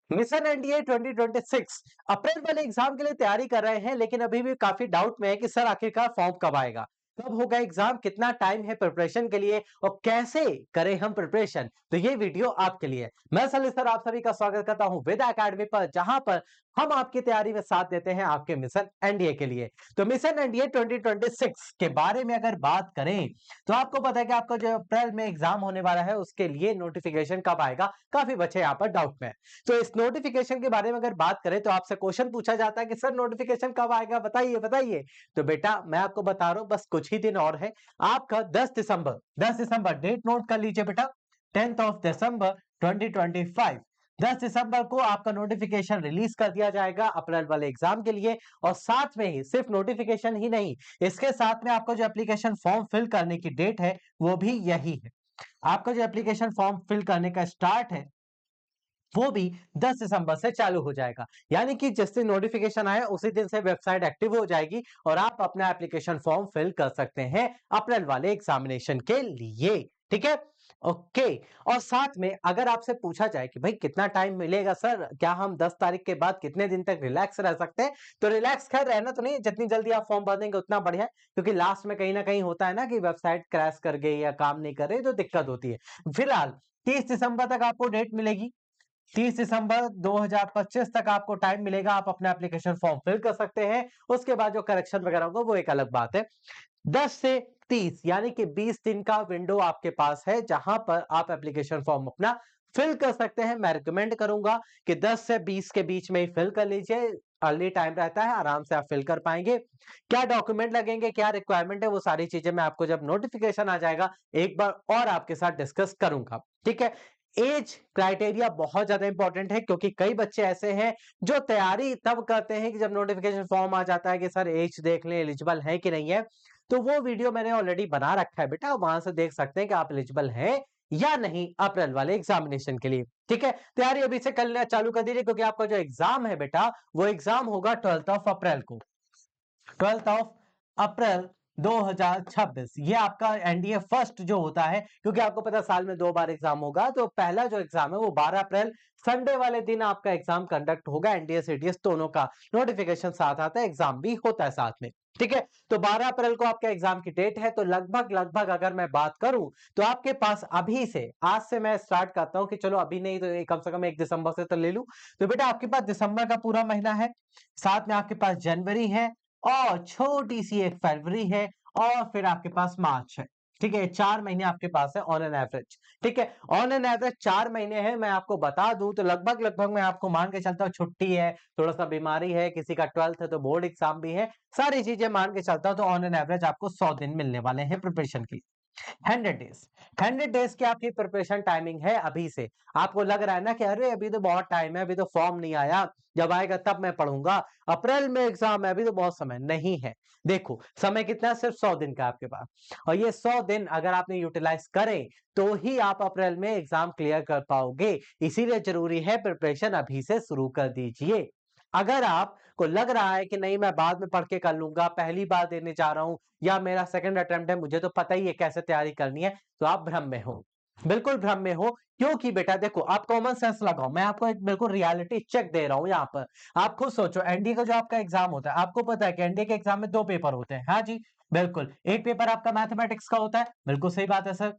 Mission NDA 2026 अप्रैल वाले exam के लिए तैयारी कर रहे हैं, लेकिन अभी भी काफी डाउट में है कि सर आखिरकार फॉर्म कब आएगा, कब होगा एग्जाम, कितना टाइम है प्रिपरेशन के लिए और कैसे करें हम प्रिपरेशन। तो ये वीडियो आपके लिए है। मैं सली सर आप सभी का स्वागत करता हूं वेदा एकेडमी पर, जहां पर हम आपकी तैयारी में साथ देते हैं आपके मिशन एनडीए के लिए। तो मिशन एनडीए 2026 के बारे में अगर बात करें तो आपको पता है कि आपका जो अप्रैल में एग्जाम होने वाला है उसके लिए नोटिफिकेशन कब आएगा, काफी बच्चे यहाँ पर डाउट में है। तो इस नोटिफिकेशन के बारे में अगर बात करें तो आपसे क्वेश्चन पूछा जाता है कि सर नोटिफिकेशन कब आएगा, बताइए बताइए। तो बेटा मैं आपको बता रहा हूं, बस कुछ ही दिन और है। आपका 10 दिसंबर डेट नोट कर लीजिए बेटा। 10 दिसंबर 2025, 10 दिसंबर को आपका नोटिफिकेशन रिलीज कर दिया जाएगा अप्रैल वाले एग्जाम के लिए। और साथ में ही सिर्फ नोटिफिकेशन ही नहीं, इसके साथ में आपका जो एप्लीकेशन फॉर्म फिल करने की डेट है वो भी यही है। आपका जो एप्लीकेशन फॉर्म फिल करने का स्टार्ट है वो भी 10 दिसंबर से चालू हो जाएगा। यानी कि जिस दिन नोटिफिकेशन आया उसी दिन से वेबसाइट एक्टिव हो जाएगी और आप अपना एप्लीकेशन फॉर्म फिल कर सकते हैं अप्रैल वाले एग्जामिनेशन के लिए। ठीक है, ओके। और साथ में अगर आपसे पूछा जाए कि भाई कितना टाइम मिलेगा सर, क्या हम 10 तारीख के बाद कितने दिन तक रिलैक्स रह सकते हैं, तो रिलैक्स खैर रहना तो नहीं, जितनी जल्दी आप फॉर्म भर देंगे उतना बढ़िया है। क्योंकि लास्ट में कहीं ना कहीं होता है ना कि वेबसाइट क्रैश कर गई या काम नहीं कर रही तो दिक्कत होती है। फिलहाल 30 दिसंबर तक आपको डेट मिलेगी। 30 दिसंबर 2025 तक आपको टाइम मिलेगा, आप अपना एप्लीकेशन फॉर्म फिल कर सकते हैं। उसके बाद जो करेक्शन वगैरह होगा वो एक अलग बात है। 10 से 30 यानी कि 20 दिन का विंडो आपके पास है, जहां पर आप एप्लीकेशन फॉर्म अपना फिल कर सकते हैं। मैं रिकमेंड करूंगा कि 10 से 20 के बीच में ही फिल कर लीजिए। अर्ली टाइम रहता है, आराम से आप फिल कर पाएंगे। क्या डॉक्यूमेंट लगेंगे, क्या रिक्वायरमेंट है, वो सारी चीजें मैं आपको जब नोटिफिकेशन आ जाएगा एक बार और आपके साथ डिस्कस करूंगा। ठीक है। एज क्राइटेरिया बहुत ज्यादा इंपॉर्टेंट है, क्योंकि कई बच्चे ऐसे हैं जो तैयारी तब करते हैं कि जब नोटिफिकेशन फॉर्म आ जाता है कि सर एज देख लें एलिजिबल है कि नहीं है। तो वो वीडियो मैंने ऑलरेडी बना रखा है बेटा, वहां से देख सकते हैं कि आप एलिजिबल हैं या नहीं अप्रैल वाले एग्जामिनेशन के लिए। ठीक है, तैयारी अभी से करना चालू कर दीजिए, क्योंकि आपका जो एग्जाम है बेटा वो एग्जाम होगा 12 अप्रैल को। 12 अप्रैल 2026 ये आपका एनडीए फर्स्ट जो होता है, क्योंकि आपको पता है साल में 2 बार एग्जाम होगा। तो पहला जो एग्जाम है वो 12 अप्रैल संडे वाले दिन आपका एग्जाम कंडक्ट होगा। एनडीए सीडीएस दोनों का नोटिफिकेशन साथ आता है, एग्जाम भी होता है साथ में। ठीक है, तो 12 अप्रैल को आपका एग्जाम की डेट है। तो लगभग लगभग अगर मैं बात करूं तो आपके पास अभी से, आज से मैं स्टार्ट करता हूं कि चलो अभी नहीं तो कम से कम 1 दिसंबर से तो ले लूं। तो बेटा आपके पास दिसंबर का पूरा महीना है, साथ में आपके पास जनवरी है और छोटी सी एक फरवरी है और फिर आपके पास मार्च है। ठीक है, 4 महीने आपके पास है ऑन एन एवरेज। ठीक है, ऑन एन एवरेज 4 महीने हैं। मैं आपको बता दूं तो लगभग लगभग मैं आपको मान के चलता हूँ, छुट्टी है, थोड़ा सा बीमारी है, किसी का 12th है तो बोर्ड एग्जाम भी है, सारी चीजें मान के चलता हूं तो ऑन एन एवरेज आपको 100 दिन मिलने वाले हैं प्रिपरेशन के लिए। 100 डेज, 100 डेज की आपकी प्रिपरेशन टाइमिंग है अभी से। आपको लग रहा है ना कि अरे अभी तो बहुत टाइम है, अभी तो फॉर्म नहीं आया, जब आएगा तब मैं पढ़ूंगा, अप्रैल में एग्जाम है, अभी तो बहुत समय नहीं है। देखो समय कितना है, सिर्फ 100 दिन का आपके पास। और ये 100 दिन अगर आपने यूटिलाइज करें तो ही आप अप्रैल में एग्जाम क्लियर कर पाओगे। इसीलिए जरूरी है प्रिपरेशन अभी से शुरू कर दीजिए। अगर आपको लग रहा है कि नहीं मैं बाद में पढ़ के कर लूंगा, पहली बार देने जा रहा हूं या मेरा सेकंड अटेम्प्ट है, मुझे तो पता ही है कैसे तैयारी करनी है, तो आप भ्रम में हो, बिल्कुल भ्रम में हो। क्योंकि बेटा देखो, आप कॉमन सेंस लगाओ, मैं आपको एक बिल्कुल रियलिटी चेक दे रहा हूं यहाँ पर। आप खुद सोचो, एनडीए का जो आपका एग्जाम होता है, आपको पता है कि एनडीए के एग्जाम में 2 पेपर होते हैं। हाँ जी, बिल्कुल। एक पेपर आपका मैथमेटिक्स का होता है, बिल्कुल सही बात है सर।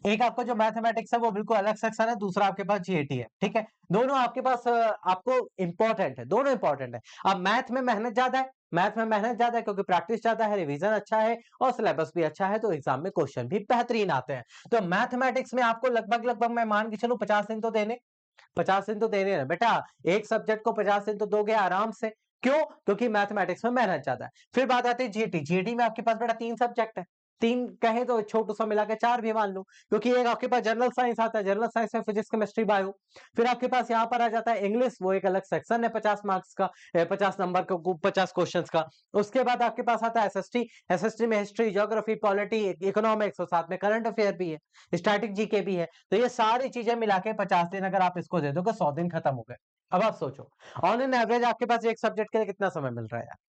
एक आपका जो मैथमेटिक्स है वो बिल्कुल अलग सेक्शन है, दूसरा आपके पास जीएटी है। ठीक है, दोनों आपके पास आपको इंपॉर्टेंट है, दोनों इंपॉर्टेंट है। अब मैथ में मेहनत ज्यादा है, मैथ में मेहनत ज्यादा है क्योंकि प्रैक्टिस ज्यादा है, रिवीजन अच्छा है और सिलेबस भी अच्छा है, तो एग्जाम में क्वेश्चन भी बेहतरीन आते हैं। तो मैथमेटिक्स में आपको लगभग लगभग मैं मान के चलूं 50 दिन तो देने, 50 दिन तो देने हैं बेटा। एक सब्जेक्ट को 50 दिन तो दोगे आराम से। क्यों? क्योंकि मैथमेटिक्स में मेहनत ज्यादा है। फिर बात आती है जीटी, जीटी में आपके पास बेटा 3 सब्जेक्ट है, तीन कहे तो छोटू सा मिला के 4 भी मान लो, क्योंकि एक आपके पास जनरल साइंस आता है, जनरल साइंस में फिजिक्स केमिस्ट्री बायो। फिर आपके पास यहाँ पर आ जाता है इंग्लिश, वो एक अलग सेक्शन है 50 मार्क्स का, 50 नंबर का, 50 क्वेश्चन का। उसके बाद आपके पास आता है एसएसटी, एसएसटी में हिस्ट्री, ज्योग्राफी, पॉलिटी, इकोनॉमिक्स और साथ में करंट अफेयर भी है, स्टैटिक जीके भी है। तो ये सारी चीजें मिला के 50 दिन अगर आप इसको दे दो तो 100 दिन खत्म हो गए। अब आप सोचो, ऑन एन एवरेज आपके पास एक सब्जेक्ट के लिए कितना समय मिल रहा है?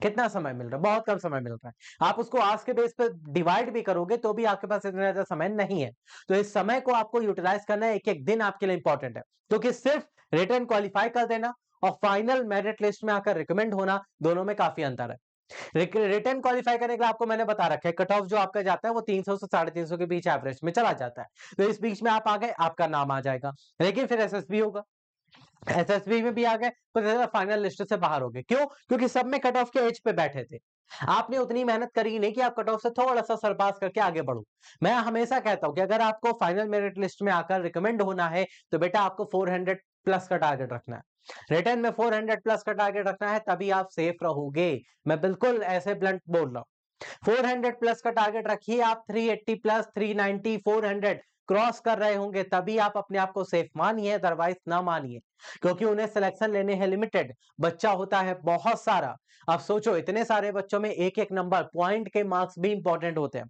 कितना समय मिल रहा है? बहुत कम समय मिल रहा है। आप उसको आवर्स के बेस पे डिवाइड भी करोगे तो भी आपके पास इतना ज़्यादा समय नहीं है। तो इस समय को आपको यूटिलाइज़ करना है, एक-एक दिन आपके लिए इंपॉर्टेंट है। क्योंकि सिर्फ रिटन क्वालीफाई कर देना और फाइनल मेरिट लिस्ट में आकर रिकमेंड होना, दोनों में काफ़ी अंतर है। रिटन क्वालीफाई करने के लिए आपको मैंने बता रखा है, कट ऑफ जो आपका जाता है वो 300 से 350 के बीच एवरेज में चला जाता है। तो इस बीच में आप आ गए, आपका नाम आ जाएगा। लेकिन फिर एसएसबी होगा। एसएसबी में भी आ गए तो फाइनल लिस्ट से बाहर हो गए। क्यों? क्योंकि सब में कट ऑफ के एज पे बैठे थे। आपने उतनी मेहनत करी ही नहीं कि आप कट ऑफ से थोड़ा-सा सरपास करके आगे बढ़ो। मैं हमेशा कहता हूँ कि अगर आपको फाइनल मेरिट लिस्ट में आकर रिकमेंड होना है, तो बेटा आपको 400 प्लस का टारगेट रखना है। रिटन में 400 प्लस का टारगेट रखना है, तभी आप सेफ रहोगे। मैं बिल्कुल ऐसे ब्लंट बोल रहा हूँ। 400 प्लस का टारगेट रखिए, आप 380 प्लस 390 400 क्रॉस कर रहे होंगे, तभी आप अपने आप को सेफ मानिए, अदरवाइज ना मानिए। क्योंकि उन्हें सिलेक्शन लेने हैं लिमिटेड, बच्चा होता है बहुत सारा। अब सोचो, इतने सारे बच्चों में एक एक नंबर, पॉइंट के मार्क्स भी इंपॉर्टेंट होते हैं।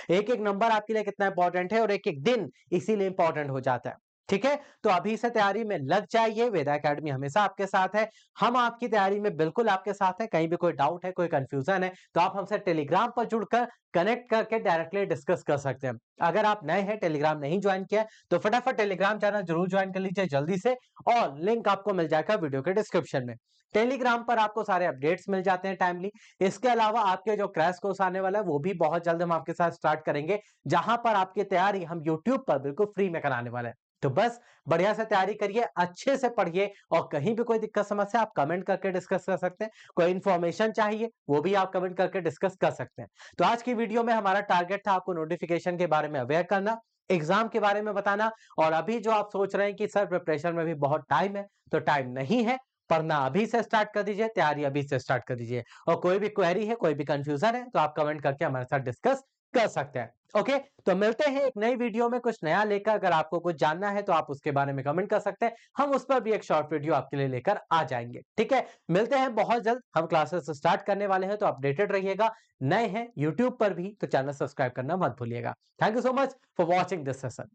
एक एक नंबर आपके लिए कितना इंपॉर्टेंट है और एक एक दिन इसीलिए इंपॉर्टेंट हो जाता है। ठीक है, तो अभी से तैयारी में लग जाइए। वेदा एकेडमी हमेशा आपके साथ है। हम आपकी तैयारी में बिल्कुल आपके साथ है। कहीं भी कोई डाउट है, कोई कंफ्यूजन है, तो आप हमसे टेलीग्राम पर जुड़कर कनेक्ट करके डायरेक्टली डिस्कस कर सकते हैं। अगर आप नए हैं, टेलीग्राम नहीं ज्वाइन किया है, तो फटाफट टेलीग्राम चैनल जरूर ज्वाइन कर लीजिए जल्दी से, और लिंक आपको मिल जाएगा वीडियो के डिस्क्रिप्शन में। टेलीग्राम पर आपको सारे अपडेट्स मिल जाते हैं टाइमली। इसके अलावा आपके जो क्रैश कोर्स आने वाला है, वो भी बहुत जल्द हम आपके साथ स्टार्ट करेंगे, जहां पर आपकी तैयारी हम यूट्यूब पर बिल्कुल फ्री में कराने वाले हैं। तो बस बढ़िया से तैयारी करिए, अच्छे से पढ़िए, और कहीं भी कोई दिक्कत समस्या आप कमेंट करके डिस्कस कर सकते हैं। कोई इन्फॉर्मेशन चाहिए, वो भी आप कमेंट करके डिस्कस कर सकते हैं। तो आज की वीडियो में हमारा टारगेट था आपको नोटिफिकेशन के बारे में अवेयर करना, एग्जाम के बारे में बताना। और अभी जो आप सोच रहे हैं कि सर प्रिपरेशन में भी बहुत टाइम है, तो टाइम नहीं है। पढ़ना अभी से स्टार्ट कर दीजिए, तैयारी अभी से स्टार्ट कर दीजिए। और कोई भी क्वेरी है, कोई भी कंफ्यूजन है, तो आप कमेंट करके हमारे साथ डिस्कस कर सकते हैं। ओके, तो मिलते हैं एक नई वीडियो में कुछ नया लेकर। अगर आपको कुछ जानना है तो आप उसके बारे में कमेंट कर सकते हैं, हम उस पर भी एक शॉर्ट वीडियो आपके लिए लेकर आ जाएंगे। ठीक है, मिलते हैं बहुत जल्द। हम क्लासेस स्टार्ट करने वाले हैं, तो अपडेटेड रहिएगा। नए हैं यूट्यूब पर भी, तो चैनल सब्सक्राइब करना मत भूलिएगा। Thank you so much for watching this session.